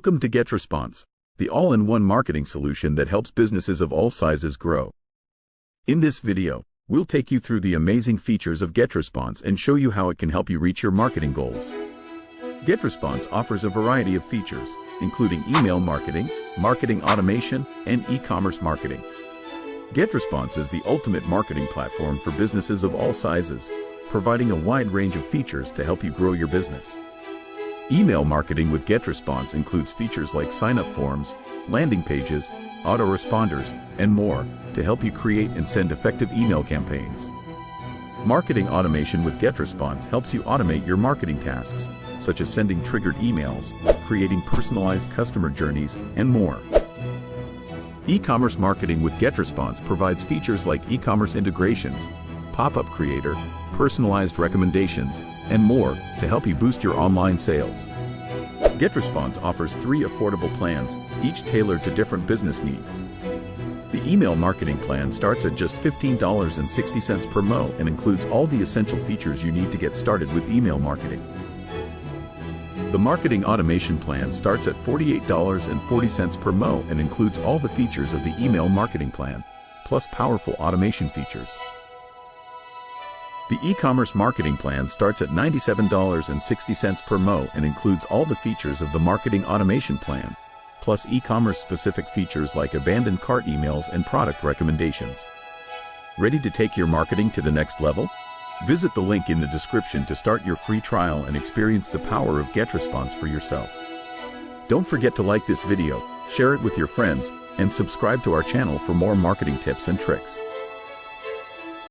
Welcome to GetResponse, the all-in-one marketing solution that helps businesses of all sizes grow. In this video, we'll take you through the amazing features of GetResponse and show you how it can help you reach your marketing goals. GetResponse offers a variety of features, including email marketing, marketing automation, and e-commerce marketing. GetResponse is the ultimate marketing platform for businesses of all sizes, providing a wide range of features to help you grow your business. Email marketing with GetResponse includes features like sign-up forms, landing pages, autoresponders, and more to help you create and send effective email campaigns. Marketing automation with GetResponse helps you automate your marketing tasks, such as sending triggered emails, creating personalized customer journeys, and more. E-commerce marketing with GetResponse provides features like e-commerce integrations, pop-up creator, personalized recommendations, and more to help you boost your online sales. GetResponse offers 3 affordable plans, each tailored to different business needs. The email marketing plan starts at just $15.60 per mo and includes all the essential features you need to get started with email marketing. The marketing automation plan starts at $48.40 per mo and includes all the features of the email marketing plan, plus powerful automation features. The e-commerce marketing plan starts at $97.60 per mo and includes all the features of the marketing automation plan, plus e-commerce specific features like abandoned cart emails and product recommendations. Ready to take your marketing to the next level? Visit the link in the description to start your free trial and experience the power of GetResponse for yourself. Don't forget to like this video, share it with your friends, and subscribe to our channel for more marketing tips and tricks.